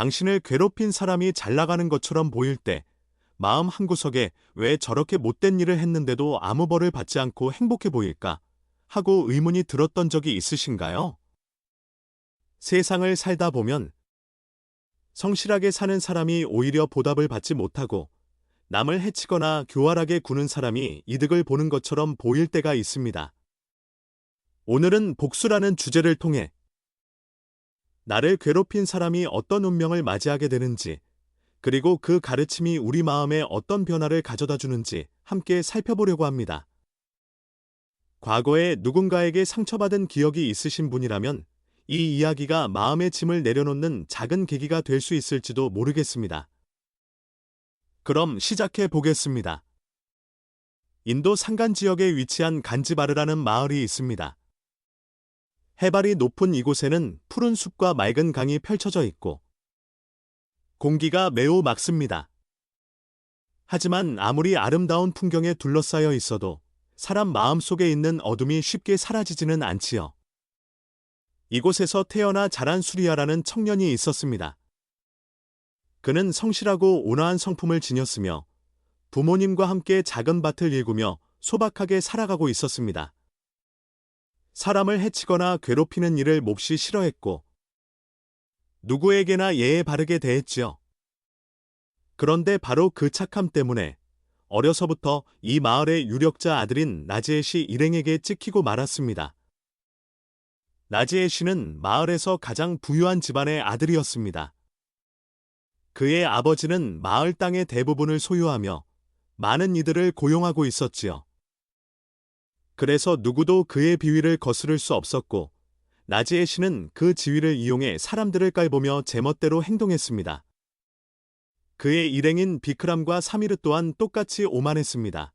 당신을 괴롭힌 사람이 잘 나가는 것처럼 보일 때 마음 한구석에 왜 저렇게 못된 일을 했는데도 아무 벌을 받지 않고 행복해 보일까 하고 의문이 들었던 적이 있으신가요? 세상을 살다 보면 성실하게 사는 사람이 오히려 보답을 받지 못하고 남을 해치거나 교활하게 구는 사람이 이득을 보는 것처럼 보일 때가 있습니다. 오늘은 복수라는 주제를 통해 나를 괴롭힌 사람이 어떤 운명을 맞이하게 되는지, 그리고 그 가르침이 우리 마음에 어떤 변화를 가져다 주는지 함께 살펴보려고 합니다. 과거에 누군가에게 상처받은 기억이 있으신 분이라면 이 이야기가 마음의 짐을 내려놓는 작은 계기가 될 수 있을지도 모르겠습니다. 그럼 시작해 보겠습니다. 인도 산간 지역에 위치한 간지바르라는 마을이 있습니다. 해발이 높은 이곳에는 푸른 숲과 맑은 강이 펼쳐져 있고 공기가 매우 맑습니다. 하지만 아무리 아름다운 풍경에 둘러싸여 있어도 사람 마음속에 있는 어둠이 쉽게 사라지지는 않지요. 이곳에서 태어나 자란 수리아라는 청년이 있었습니다. 그는 성실하고 온화한 성품을 지녔으며 부모님과 함께 작은 밭을 일구며 소박하게 살아가고 있었습니다. 사람을 해치거나 괴롭히는 일을 몹시 싫어했고 누구에게나 예에 바르게 대했지요. 그런데 바로 그 착함 때문에 어려서부터 이 마을의 유력자 아들인 나지엣이 일행에게 찍히고 말았습니다. 나지엣 씨는 마을에서 가장 부유한 집안의 아들이었습니다. 그의 아버지는 마을 땅의 대부분을 소유하며 많은 이들을 고용하고 있었지요. 그래서 누구도 그의 비위를 거스를 수 없었고 나지엣 씨는 그 지위를 이용해 사람들을 깔보며 제멋대로 행동했습니다. 그의 일행인 비크람과 사미르 또한 똑같이 오만했습니다.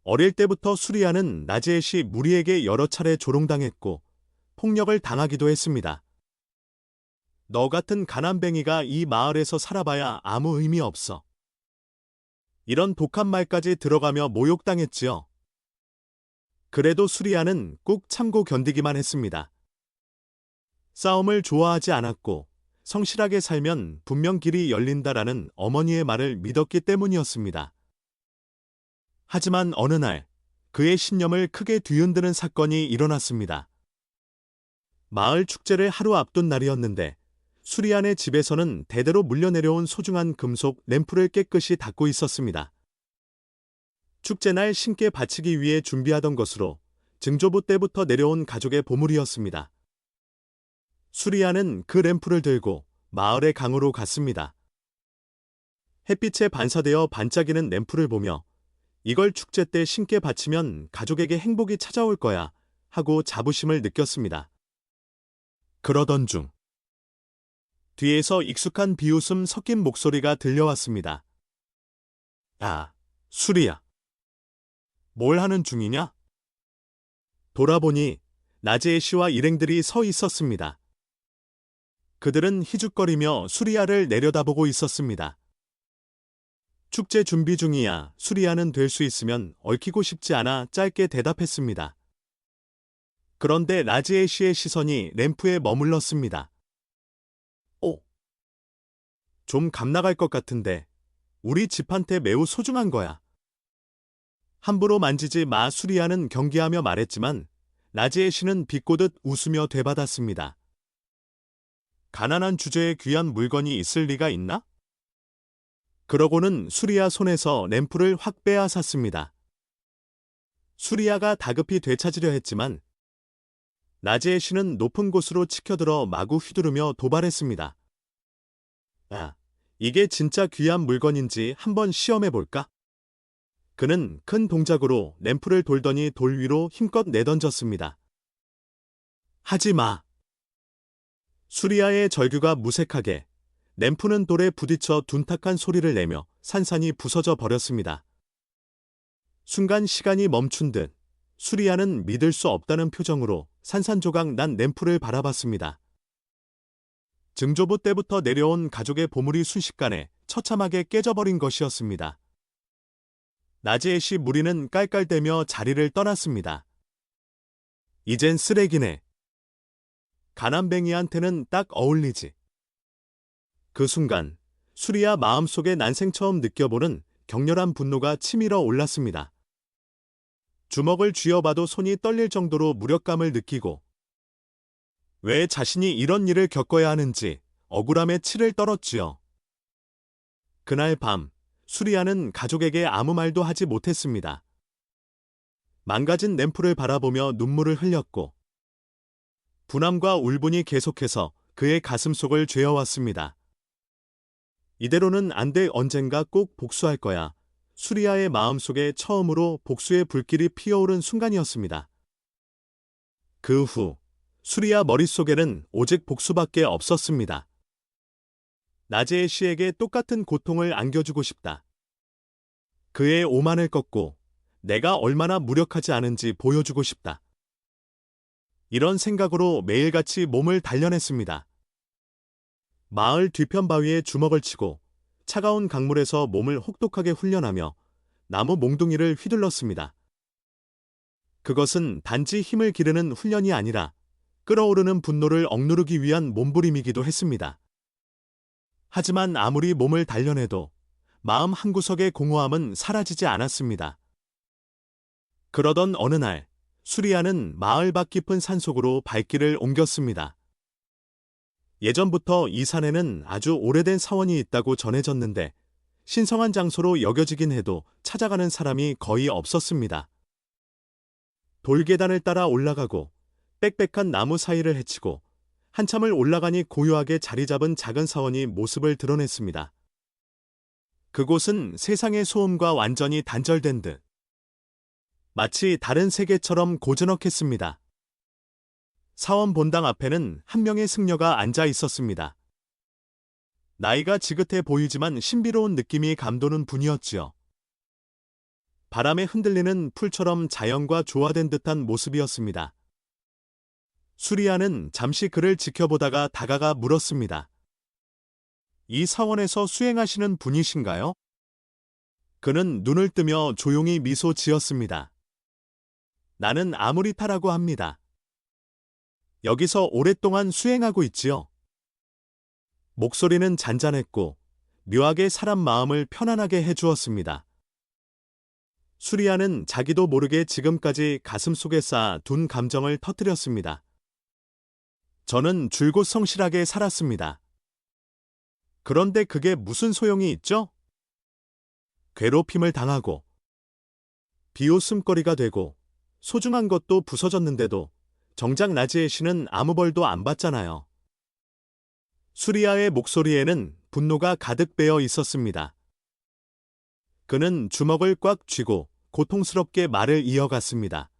어릴 때부터 수리아는 나지엣이 무리에게 여러 차례 조롱당했고 폭력을 당하기도 했습니다. 너 같은 가난뱅이가 이 마을에서 살아봐야 아무 의미 없어. 이런 독한 말까지 들어가며 모욕당했지요. 그래도 수리아는 꾹 참고 견디기만 했습니다. 싸움을 좋아하지 않았고 성실하게 살면 분명 길이 열린다라는 어머니의 말을 믿었기 때문이었습니다. 하지만 어느 날 그의 신념을 크게 뒤흔드는 사건이 일어났습니다. 마을 축제를 하루 앞둔 날이었는데 수리안의 집에서는 대대로 물려내려온 소중한 금속 램프를 깨끗이 닦고 있었습니다. 축제날 신께 바치기 위해 준비하던 것으로 증조부 때부터 내려온 가족의 보물이었습니다. 수리아는 그 램프를 들고 마을의 강으로 갔습니다. 햇빛에 반사되어 반짝이는 램프를 보며 이걸 축제 때 신께 바치면 가족에게 행복이 찾아올 거야 하고 자부심을 느꼈습니다. 그러던 중 뒤에서 익숙한 비웃음 섞인 목소리가 들려왔습니다. 야, 수리야. 뭘 하는 중이냐? 돌아보니 나지엣 씨와 일행들이 서 있었습니다. 그들은 희죽거리며 수리아를 내려다보고 있었습니다. 축제 준비 중이야. 수리아는 될 수 있으면 얽히고 싶지 않아 짧게 대답했습니다. 그런데 나지엣 씨의 시선이 램프에 머물렀습니다. 좀 감나갈 것 같은데 우리 집한테 매우 소중한 거야. 함부로 만지지 마. 수리아는 경계하며 말했지만 나지엣 씨는 비꼬듯 웃으며 되받았습니다. 가난한 주제에 귀한 물건이 있을 리가 있나? 그러고는 수리아 손에서 램프를 확 빼앗았습니다. 수리아가 다급히 되찾으려 했지만 나지엣 씨는 높은 곳으로 치켜들어 마구 휘두르며 도발했습니다. 야, 이게 진짜 귀한 물건인지 한번 시험해볼까? 그는 큰 동작으로 램프를 돌더니 돌 위로 힘껏 내던졌습니다. 하지 마. 수리아의 절규가 무색하게 램프는 돌에 부딪혀 둔탁한 소리를 내며 산산이 부서져 버렸습니다. 순간 시간이 멈춘 듯 수리아는 믿을 수 없다는 표정으로 산산조각 난 램프를 바라봤습니다. 증조부 때부터 내려온 가족의 보물이 순식간에 처참하게 깨져버린 것이었습니다. 나지엣 씨 무리는 깔깔대며 자리를 떠났습니다. 이젠 쓰레기네. 가난뱅이한테는 딱 어울리지. 그 순간 수리아 마음속에 난생 처음 느껴보는 격렬한 분노가 치밀어 올랐습니다. 주먹을 쥐어봐도 손이 떨릴 정도로 무력감을 느끼고 왜 자신이 이런 일을 겪어야 하는지 억울함에 치를 떨었지요. 그날 밤 수리아는 가족에게 아무 말도 하지 못했습니다. 망가진 램프를 바라보며 눈물을 흘렸고 분함과 울분이 계속해서 그의 가슴속을 죄어왔습니다. 이대로는 안 돼, 언젠가 꼭 복수할 거야. 수리아의 마음속에 처음으로 복수의 불길이 피어오른 순간이었습니다. 그 후 수리아 머릿속에는 오직 복수밖에 없었습니다. 나재해 씨에게 똑같은 고통을 안겨주고 싶다. 그의 오만을 꺾고 내가 얼마나 무력하지 않은지 보여주고 싶다. 이런 생각으로 매일같이 몸을 단련했습니다. 마을 뒤편 바위에 주먹을 치고 차가운 강물에서 몸을 혹독하게 훈련하며 나무 몽둥이를 휘둘렀습니다. 그것은 단지 힘을 기르는 훈련이 아니라 끓어오르는 분노를 억누르기 위한 몸부림이기도 했습니다. 하지만 아무리 몸을 단련해도 마음 한구석의 공허함은 사라지지 않았습니다. 그러던 어느 날 수리아는 마을 밖 깊은 산속으로 발길을 옮겼습니다. 예전부터 이 산에는 아주 오래된 사원이 있다고 전해졌는데 신성한 장소로 여겨지긴 해도 찾아가는 사람이 거의 없었습니다. 돌계단을 따라 올라가고 빽빽한 나무 사이를 헤치고 한참을 올라가니 고요하게 자리 잡은 작은 사원이 모습을 드러냈습니다. 그곳은 세상의 소음과 완전히 단절된 듯 마치 다른 세계처럼 고즈넉했습니다. 사원 본당 앞에는 한 명의 승려가 앉아 있었습니다. 나이가 지긋해 보이지만 신비로운 느낌이 감도는 분이었지요. 바람에 흔들리는 풀처럼 자연과 조화된 듯한 모습이었습니다. 수리아는 잠시 그를 지켜보다가 다가가 물었습니다. 이 사원에서 수행하시는 분이신가요? 그는 눈을 뜨며 조용히 미소 지었습니다. 나는 아무리타라고 합니다. 여기서 오랫동안 수행하고 있지요. 목소리는 잔잔했고 묘하게 사람 마음을 편안하게 해주었습니다. 수리아는 자기도 모르게 지금까지 가슴속에 쌓아둔 감정을 터뜨렸습니다. 저는 줄곧 성실하게 살았습니다. 그런데 그게 무슨 소용이 있죠? 괴롭힘을 당하고 비웃음거리가 되고 소중한 것도 부서졌는데도 정작 나지에 씨는 아무 벌도 안 받잖아요. 수리아의 목소리에는 분노가 가득 배어 있었습니다. 그는 주먹을 꽉 쥐고 고통스럽게 말을 이어갔습니다.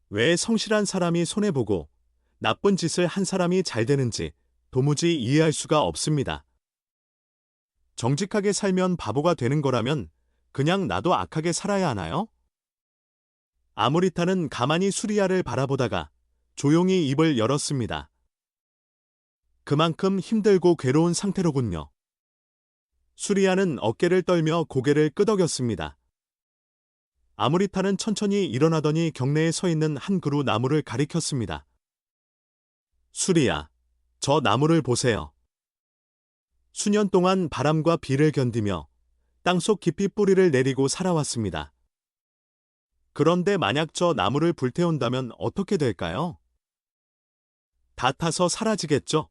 왜 성실한 사람이 손해보고 나쁜 짓을 한 사람이 잘 되는지 도무지 이해할 수가 없습니다. 정직하게 살면 바보가 되는 거라면 그냥 나도 악하게 살아야 하나요? 아무리타는 가만히 수리아를 바라보다가 조용히 입을 열었습니다. 그만큼 힘들고 괴로운 상태로군요. 수리아는 어깨를 떨며 고개를 끄덕였습니다. 아무리타는 천천히 일어나더니 경내에 서 있는 한 그루 나무를 가리켰습니다. 수리아, 저 나무를 보세요. 수년 동안 바람과 비를 견디며 땅속 깊이 뿌리를 내리고 살아왔습니다. 그런데 만약 저 나무를 불태운다면 어떻게 될까요? 다 타서 사라지겠죠?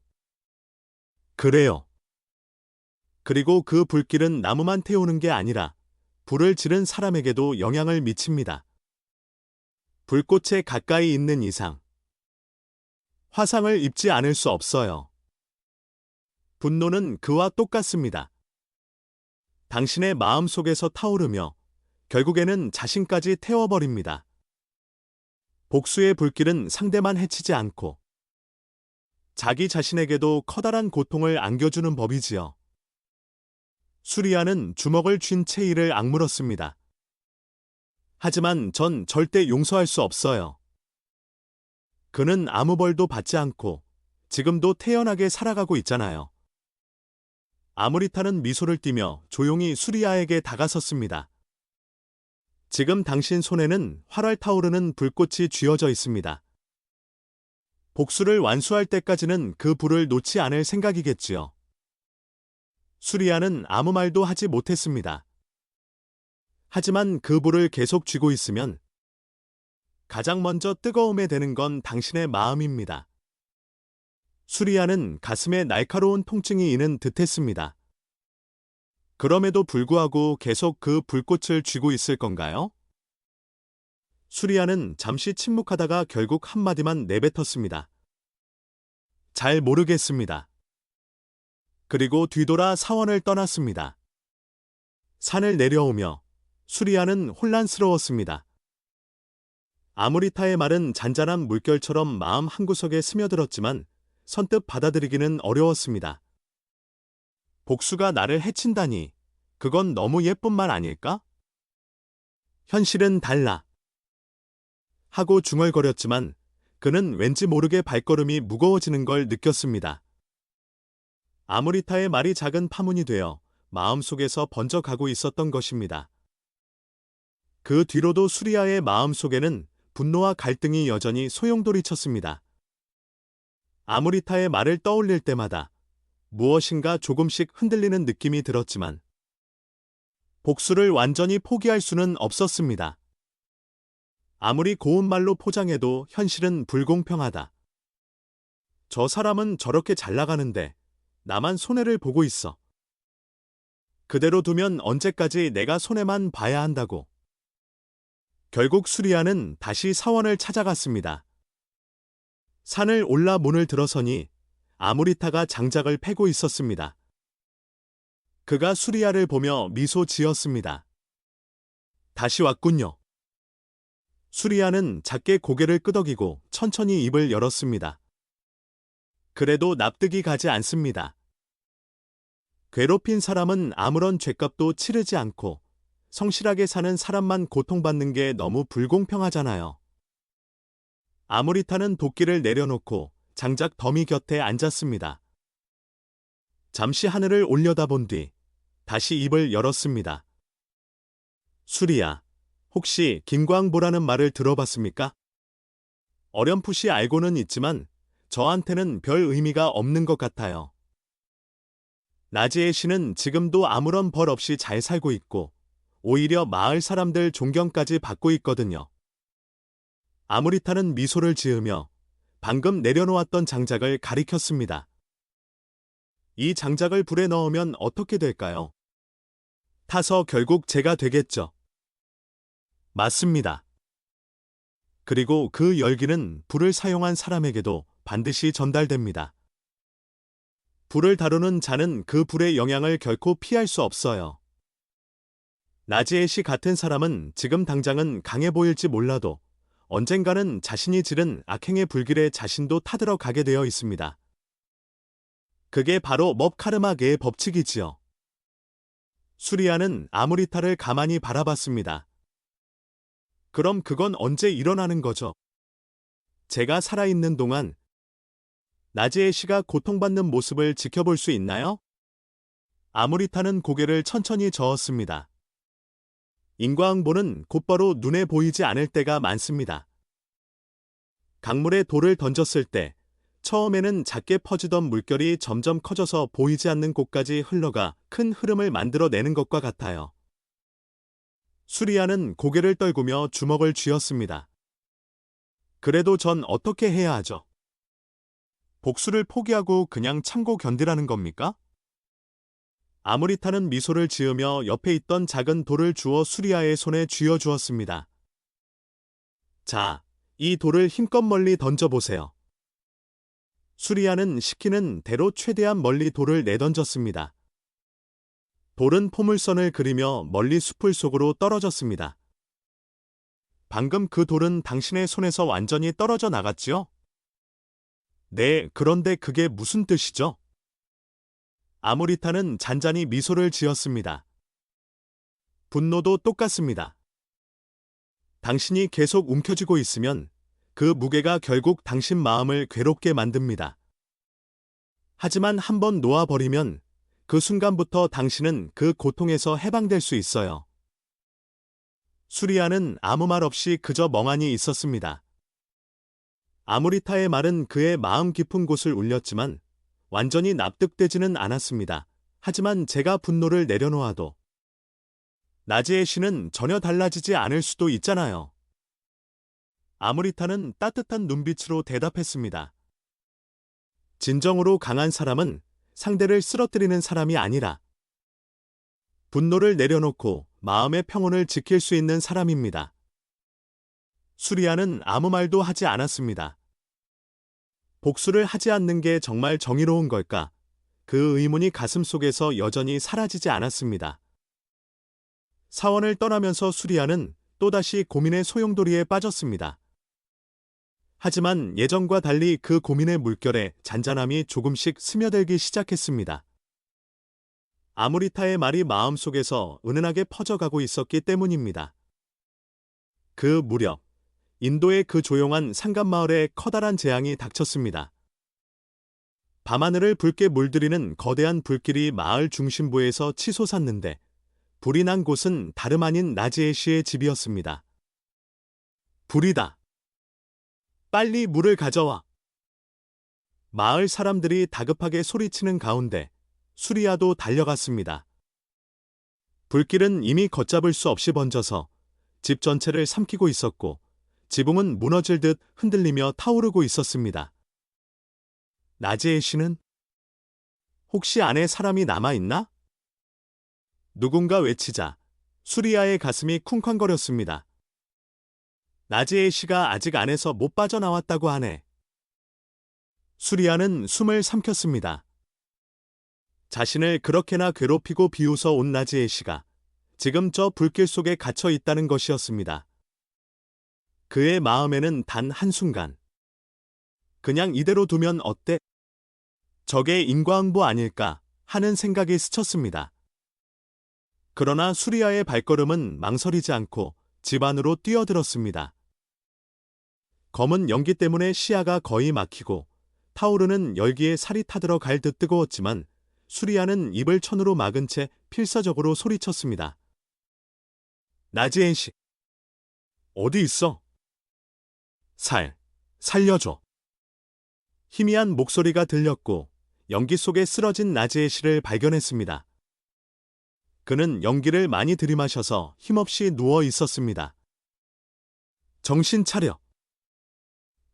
그래요. 그리고 그 불길은 나무만 태우는 게 아니라 불을 지른 사람에게도 영향을 미칩니다. 불꽃에 가까이 있는 이상 화상을 입지 않을 수 없어요. 분노는 그와 똑같습니다. 당신의 마음 속에서 타오르며 결국에는 자신까지 태워버립니다. 복수의 불길은 상대만 해치지 않고 자기 자신에게도 커다란 고통을 안겨주는 법이지요. 수리아는 주먹을 쥔 채 이를 악물었습니다. 하지만 전 절대 용서할 수 없어요. 그는 아무 벌도 받지 않고 지금도 태연하게 살아가고 있잖아요. 아무리타는 미소를 띠며 조용히 수리아에게 다가섰습니다. 지금 당신 손에는 활활 타오르는 불꽃이 쥐어져 있습니다. 복수를 완수할 때까지는 그 불을 놓지 않을 생각이겠지요. 수리아는 아무 말도 하지 못했습니다. 하지만 그 불을 계속 쥐고 있으면 가장 먼저 뜨거움에 되는 건 당신의 마음입니다. 수리아는 가슴에 날카로운 통증이 있는 듯했습니다. 그럼에도 불구하고 계속 그 불꽃을 쥐고 있을 건가요? 수리아는 잠시 침묵하다가 결국 한마디만 내뱉었습니다. 잘 모르겠습니다. 그리고 뒤돌아 사원을 떠났습니다. 산을 내려오며 수리아는 혼란스러웠습니다. 아무리타의 말은 잔잔한 물결처럼 마음 한구석에 스며들었지만 선뜻 받아들이기는 어려웠습니다. 복수가 나를 해친다니, 그건 너무 예쁜 말 아닐까? 현실은 달라. 하고 중얼거렸지만 그는 왠지 모르게 발걸음이 무거워지는 걸 느꼈습니다. 아무리타의 말이 작은 파문이 되어 마음속에서 번져가고 있었던 것입니다. 그 뒤로도 수리아의 마음속에는 분노와 갈등이 여전히 소용돌이쳤습니다. 아무리타의 말을 떠올릴 때마다 무엇인가 조금씩 흔들리는 느낌이 들었지만 복수를 완전히 포기할 수는 없었습니다. 아무리 고운 말로 포장해도 현실은 불공평하다. 저 사람은 저렇게 잘 나가는데 나만 손해를 보고 있어. 그대로 두면 언제까지 내가 손해만 봐야 한다고. 결국 수리아는 다시 사원을 찾아갔습니다. 산을 올라 문을 들어서니 아무리타가 장작을 패고 있었습니다. 그가 수리아를 보며 미소 지었습니다. 다시 왔군요. 수리아는 작게 고개를 끄덕이고 천천히 입을 열었습니다. 그래도 납득이 가지 않습니다. 괴롭힌 사람은 아무런 죗값도 치르지 않고 성실하게 사는 사람만 고통받는 게 너무 불공평하잖아요. 아무리타는 도끼를 내려놓고 장작 더미 곁에 앉았습니다. 잠시 하늘을 올려다본 뒤 다시 입을 열었습니다. 수리아, 혹시 김광보라는 말을 들어봤습니까? 어렴풋이 알고는 있지만 저한테는 별 의미가 없는 것 같아요. 나지에 씨는 지금도 아무런 벌 없이 잘 살고 있고 오히려 마을 사람들 존경까지 받고 있거든요. 아무리타는 미소를 지으며 방금 내려놓았던 장작을 가리켰습니다. 이 장작을 불에 넣으면 어떻게 될까요? 타서 결국 제가 되겠죠. 맞습니다. 그리고 그 열기는 불을 사용한 사람에게도 반드시 전달됩니다. 불을 다루는 자는 그 불의 영향을 결코 피할 수 없어요. 나지에 씨 같은 사람은 지금 당장은 강해 보일지 몰라도 언젠가는 자신이 지른 악행의 불길에 자신도 타들어 가게 되어 있습니다. 그게 바로 먹카르마계의 법칙이지요. 수리아는 아무리타를 가만히 바라봤습니다. 그럼 그건 언제 일어나는 거죠? 제가 살아있는 동안 나지에 씨가 고통받는 모습을 지켜볼 수 있나요? 아무리타는 고개를 천천히 저었습니다. 인과응보는 곧바로 눈에 보이지 않을 때가 많습니다. 강물에 돌을 던졌을 때 처음에는 작게 퍼지던 물결이 점점 커져서 보이지 않는 곳까지 흘러가 큰 흐름을 만들어내는 것과 같아요. 수리아는 고개를 떨구며 주먹을 쥐었습니다. 그래도 전 어떻게 해야 하죠? 복수를 포기하고 그냥 참고 견디라는 겁니까? 아무리타는 미소를 지으며 옆에 있던 작은 돌을 주워 수리아의 손에 쥐어주었습니다. 자, 이 돌을 힘껏 멀리 던져보세요. 수리아는 시키는 대로 최대한 멀리 돌을 내던졌습니다. 돌은 포물선을 그리며 멀리 숲을 속으로 떨어졌습니다. 방금 그 돌은 당신의 손에서 완전히 떨어져 나갔지요? 네, 그런데 그게 무슨 뜻이죠? 아무리타는 잔잔히 미소를 지었습니다. 분노도 똑같습니다. 당신이 계속 움켜쥐고 있으면 그 무게가 결국 당신 마음을 괴롭게 만듭니다. 하지만 한번 놓아버리면 그 순간부터 당신은 그 고통에서 해방될 수 있어요. 수리아는 아무 말 없이 그저 멍하니 있었습니다. 아무리타의 말은 그의 마음 깊은 곳을 울렸지만 완전히 납득되지는 않았습니다. 하지만 제가 분노를 내려놓아도 나지에 씨는 전혀 달라지지 않을 수도 있잖아요. 아무리타는 따뜻한 눈빛으로 대답했습니다. 진정으로 강한 사람은 상대를 쓰러뜨리는 사람이 아니라 분노를 내려놓고 마음의 평온을 지킬 수 있는 사람입니다. 수리아는 아무 말도 하지 않았습니다. 복수를 하지 않는 게 정말 정의로운 걸까? 그 의문이 가슴속에서 여전히 사라지지 않았습니다. 사원을 떠나면서 수리아는 또다시 고민의 소용돌이에 빠졌습니다. 하지만 예전과 달리 그 고민의 물결에 잔잔함이 조금씩 스며들기 시작했습니다. 아무리타의 말이 마음속에서 은은하게 퍼져가고 있었기 때문입니다. 그 무렵 인도의 그 조용한 산간마을에 커다란 재앙이 닥쳤습니다. 밤하늘을 붉게 물들이는 거대한 불길이 마을 중심부에서 치솟았는데 불이 난 곳은 다름 아닌 나지에 씨의 집이었습니다. 불이다. 빨리 물을 가져와. 마을 사람들이 다급하게 소리치는 가운데 수리아도 달려갔습니다. 불길은 이미 걷잡을 수 없이 번져서 집 전체를 삼키고 있었고 지붕은 무너질 듯 흔들리며 타오르고 있었습니다. 나지에 씨는 혹시 안에 사람이 남아있나? 누군가 외치자 수리아의 가슴이 쿵쾅거렸습니다. 나지에 씨가 아직 안에서 못 빠져나왔다고 하네. 수리아는 숨을 삼켰습니다. 자신을 그렇게나 괴롭히고 비웃어 온 나지에 씨가 지금 저 불길 속에 갇혀 있다는 것이었습니다. 그의 마음에는 단 한순간 그냥 이대로 두면 어때? 저게 인과응보 아닐까 하는 생각이 스쳤습니다. 그러나 수리아의 발걸음은 망설이지 않고 집 안으로 뛰어들었습니다. 검은 연기 때문에 시야가 거의 막히고 타오르는 열기에 살이 타들어 갈 듯 뜨거웠지만 수리아는 입을 천으로 막은 채 필사적으로 소리쳤습니다. 나지엔 씨, 어디 있어? 살려줘. 희미한 목소리가 들렸고 연기 속에 쓰러진 나지에 씨를 발견했습니다. 그는 연기를 많이 들이마셔서 힘없이 누워 있었습니다. 정신 차려.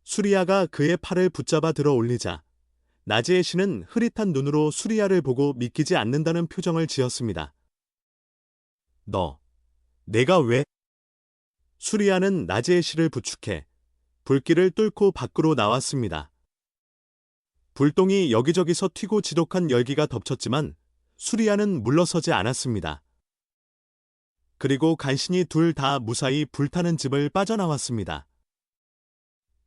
수리아가 그의 팔을 붙잡아 들어 올리자 나지에 씨는 흐릿한 눈으로 수리아를 보고 믿기지 않는다는 표정을 지었습니다. 내가 왜? 수리아는 나지에 씨를 부축해 불길을 뚫고 밖으로 나왔습니다. 불똥이 여기저기서 튀고 지독한 열기가 덮쳤지만 수리아는 물러서지 않았습니다. 그리고 간신히 둘 다 무사히 불타는 집을 빠져나왔습니다.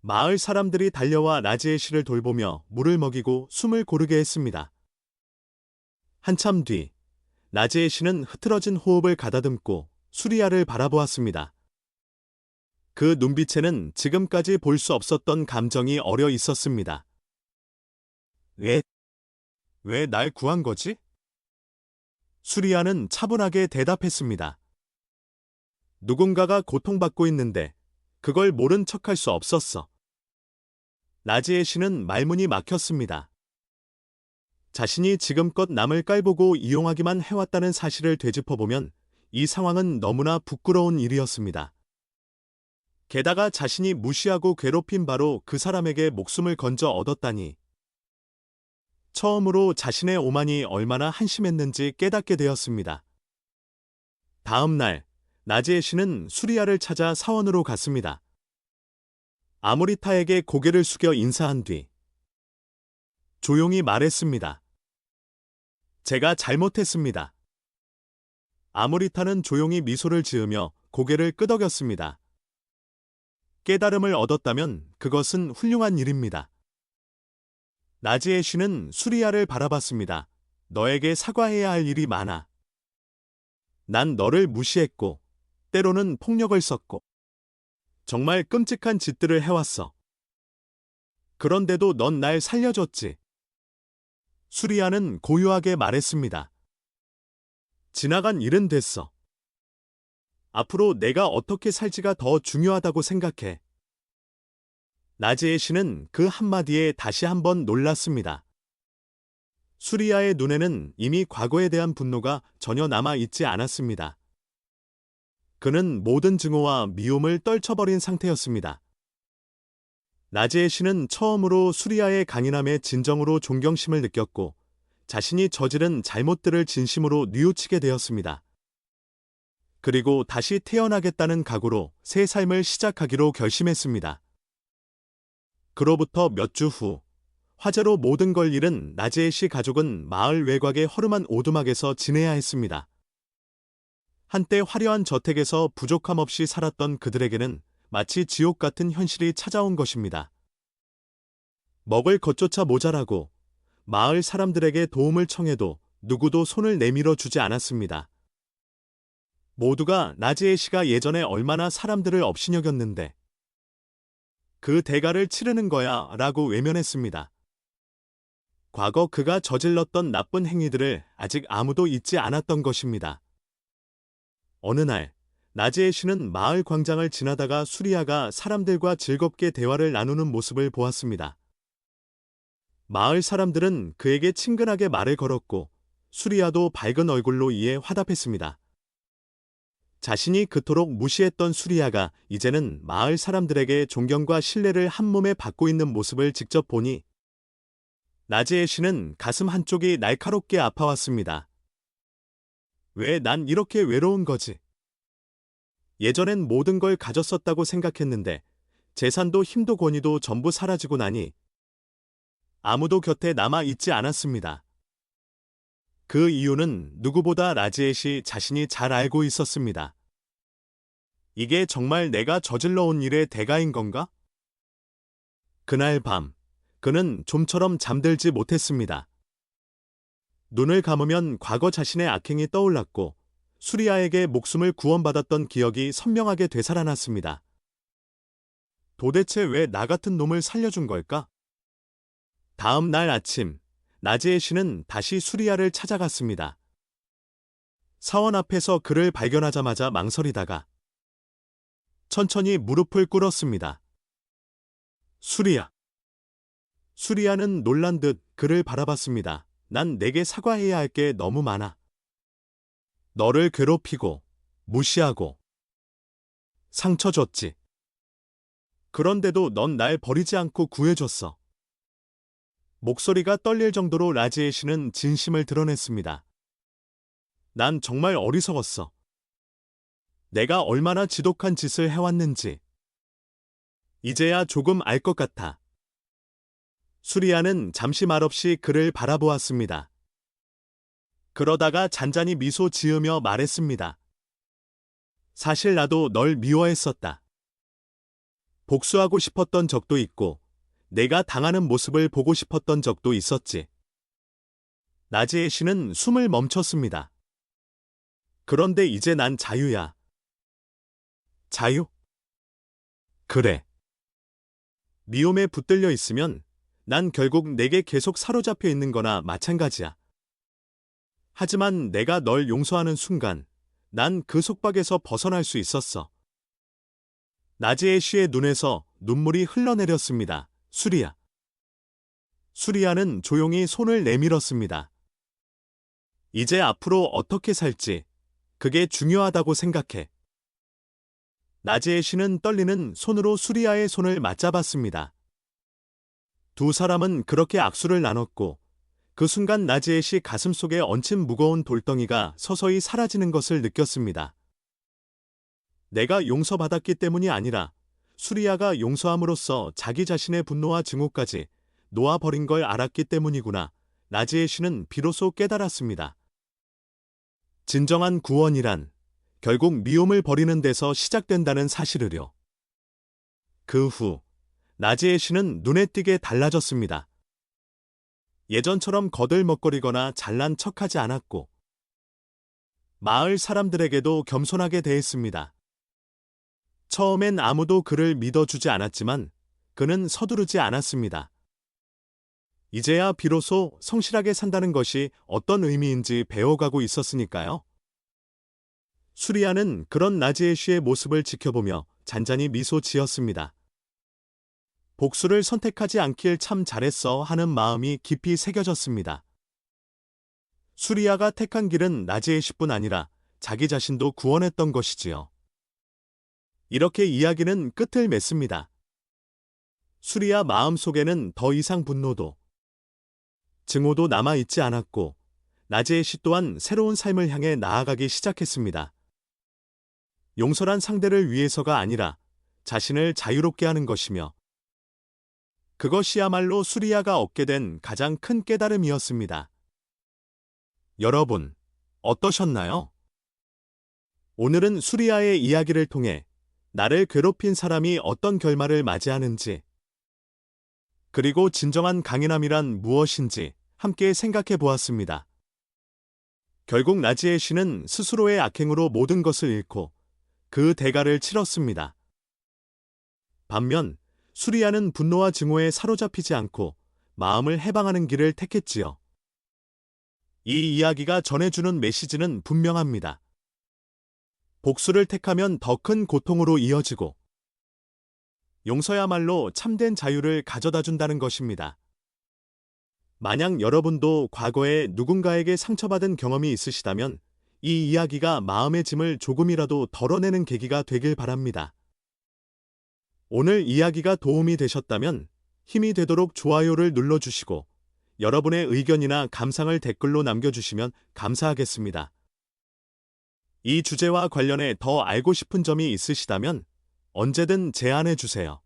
마을 사람들이 달려와 나지에 씨를 돌보며 물을 먹이고 숨을 고르게 했습니다. 한참 뒤 나지에 씨는 흐트러진 호흡을 가다듬고 수리아를 바라보았습니다. 그 눈빛에는 지금까지 볼 수 없었던 감정이 어려 있었습니다. 왜 날 구한 거지? 수리아는 차분하게 대답했습니다. 누군가가 고통받고 있는데 그걸 모른 척할 수 없었어. 나지에 씨는 말문이 막혔습니다. 자신이 지금껏 남을 깔보고 이용하기만 해왔다는 사실을 되짚어보면 이 상황은 너무나 부끄러운 일이었습니다. 게다가 자신이 무시하고 괴롭힌 바로 그 사람에게 목숨을 건져 얻었다니. 처음으로 자신의 오만이 얼마나 한심했는지 깨닫게 되었습니다. 다음 날 나지에 씨는 수리아를 찾아 사원으로 갔습니다. 아무리타에게 고개를 숙여 인사한 뒤 조용히 말했습니다. 제가 잘못했습니다. 아무리타는 조용히 미소를 지으며 고개를 끄덕였습니다. 깨달음을 얻었다면 그것은 훌륭한 일입니다. 나지에 씨는 수리아를 바라봤습니다. 너에게 사과해야 할 일이 많아. 난 너를 무시했고 때로는 폭력을 썼고 정말 끔찍한 짓들을 해왔어. 그런데도 넌 날 살려줬지. 수리아는 고요하게 말했습니다. 지나간 일은 됐어. 앞으로 내가 어떻게 살지가 더 중요하다고 생각해. 나지에 씨는 그 한마디에 다시 한번 놀랐습니다. 수리아의 눈에는 이미 과거에 대한 분노가 전혀 남아 있지 않았습니다. 그는 모든 증오와 미움을 떨쳐버린 상태였습니다. 나지에 씨는 처음으로 수리아의 강인함에 진정으로 존경심을 느꼈고 자신이 저지른 잘못들을 진심으로 뉘우치게 되었습니다. 그리고 다시 태어나겠다는 각오로 새 삶을 시작하기로 결심했습니다. 그로부터 몇 주 후, 화재로 모든 걸 잃은 나지에 씨 가족은 마을 외곽의 허름한 오두막에서 지내야 했습니다. 한때 화려한 저택에서 부족함 없이 살았던 그들에게는 마치 지옥 같은 현실이 찾아온 것입니다. 먹을 것조차 모자라고 마을 사람들에게 도움을 청해도 누구도 손을 내밀어 주지 않았습니다. 모두가 나지에 씨가 예전에 얼마나 사람들을 업신여겼는데 그 대가를 치르는 거야 라고 외면했습니다. 과거 그가 저질렀던 나쁜 행위들을 아직 아무도 잊지 않았던 것입니다. 어느 날 나지에 씨는 마을 광장을 지나다가 수리아가 사람들과 즐겁게 대화를 나누는 모습을 보았습니다. 마을 사람들은 그에게 친근하게 말을 걸었고 수리아도 밝은 얼굴로 이에 화답했습니다. 자신이 그토록 무시했던 수리아가 이제는 마을 사람들에게 존경과 신뢰를 한몸에 받고 있는 모습을 직접 보니 나지에 씨는 가슴 한쪽이 날카롭게 아파왔습니다. 왜 난 이렇게 외로운 거지? 예전엔 모든 걸 가졌었다고 생각했는데 재산도 힘도 권위도 전부 사라지고 나니 아무도 곁에 남아 있지 않았습니다. 그 이유는 누구보다 나지에 씨 자신이 잘 알고 있었습니다. 이게 정말 내가 저질러 온 일의 대가인 건가? 그날 밤, 그는 좀처럼 잠들지 못했습니다. 눈을 감으면 과거 자신의 악행이 떠올랐고 수리아에게 목숨을 구원받았던 기억이 선명하게 되살아났습니다. 도대체 왜 나 같은 놈을 살려준 걸까? 다음 날 아침, 나지에 씨는 다시 수리아를 찾아갔습니다. 사원 앞에서 그를 발견하자마자 망설이다가 천천히 무릎을 꿇었습니다. 수리아. 수리아는 놀란 듯 그를 바라봤습니다. 난 내게 사과해야 할 게 너무 많아. 너를 괴롭히고, 무시하고, 상처 줬지. 그런데도 넌 날 버리지 않고 구해줬어. 목소리가 떨릴 정도로 나지에 씨는 진심을 드러냈습니다. 난 정말 어리석었어. 내가 얼마나 지독한 짓을 해왔는지. 이제야 조금 알 것 같아. 수리아는 잠시 말없이 그를 바라보았습니다. 그러다가 잔잔히 미소 지으며 말했습니다. 사실 나도 널 미워했었다. 복수하고 싶었던 적도 있고 내가 당하는 모습을 보고 싶었던 적도 있었지. 나지에 씨는 숨을 멈췄습니다. 그런데 이제 난 자유야. 자유? 그래. 미움에 붙들려 있으면 난 결국 내게 계속 사로잡혀 있는 거나 마찬가지야. 하지만 내가 널 용서하는 순간 난 그 속박에서 벗어날 수 있었어. 나지에 씨의 눈에서 눈물이 흘러내렸습니다. 수리아. 수리아는 조용히 손을 내밀었습니다. 이제 앞으로 어떻게 살지, 그게 중요하다고 생각해. 나지에 씨는 떨리는 손으로 수리아의 손을 맞잡았습니다. 두 사람은 그렇게 악수를 나눴고 그 순간 나지에 씨 가슴속에 얹힌 무거운 돌덩이가 서서히 사라지는 것을 느꼈습니다. 내가 용서받았기 때문이 아니라 수리아가 용서함으로써 자기 자신의 분노와 증오까지 놓아버린 걸 알았기 때문이구나. 나지에 씨는 비로소 깨달았습니다. 진정한 구원이란 결국 미움을 버리는 데서 시작된다는 사실을요. 그 후 나지에 씨는 눈에 띄게 달라졌습니다. 예전처럼 거들먹거리거나 잘난 척하지 않았고 마을 사람들에게도 겸손하게 대했습니다. 처음엔 아무도 그를 믿어주지 않았지만 그는 서두르지 않았습니다. 이제야 비로소 성실하게 산다는 것이 어떤 의미인지 배워가고 있었으니까요. 수리아는 그런 나지에 씨의 모습을 지켜보며 잔잔히 미소 지었습니다. 복수를 선택하지 않길 참 잘했어 하는 마음이 깊이 새겨졌습니다. 수리아가 택한 길은 나지에 씨뿐 아니라 자기 자신도 구원했던 것이지요. 이렇게 이야기는 끝을 맺습니다. 수리아 마음속에는 더 이상 분노도, 증오도 남아있지 않았고 나지에 씨 또한 새로운 삶을 향해 나아가기 시작했습니다. 용서란 상대를 위해서가 아니라 자신을 자유롭게 하는 것이며 그것이야말로 수리아가 얻게 된 가장 큰 깨달음이었습니다. 여러분, 어떠셨나요? 오늘은 수리아의 이야기를 통해 나를 괴롭힌 사람이 어떤 결말을 맞이하는지, 그리고 진정한 강인함이란 무엇인지 함께 생각해 보았습니다. 결국 나지에 씨는 스스로의 악행으로 모든 것을 잃고 그 대가를 치렀습니다. 반면 수리아는 분노와 증오에 사로잡히지 않고 마음을 해방하는 길을 택했지요. 이 이야기가 전해주는 메시지는 분명합니다. 복수를 택하면 더 큰 고통으로 이어지고 용서야말로 참된 자유를 가져다 준다는 것입니다. 만약 여러분도 과거에 누군가에게 상처받은 경험이 있으시다면 이 이야기가 마음의 짐을 조금이라도 덜어내는 계기가 되길 바랍니다. 오늘 이야기가 도움이 되셨다면 힘이 되도록 좋아요를 눌러주시고 여러분의 의견이나 감상을 댓글로 남겨주시면 감사하겠습니다. 이 주제와 관련해 더 알고 싶은 점이 있으시다면 언제든 제안해 주세요.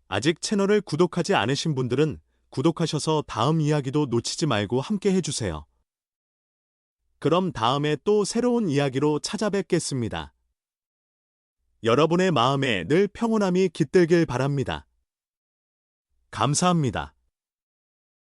아직 채널을 구독하지 않으신 분들은 구독하셔서 다음 이야기도 놓치지 말고 함께 해주세요. 그럼 다음에 또 새로운 이야기로 찾아뵙겠습니다. 여러분의 마음에 늘 평온함이 깃들길 바랍니다. 감사합니다.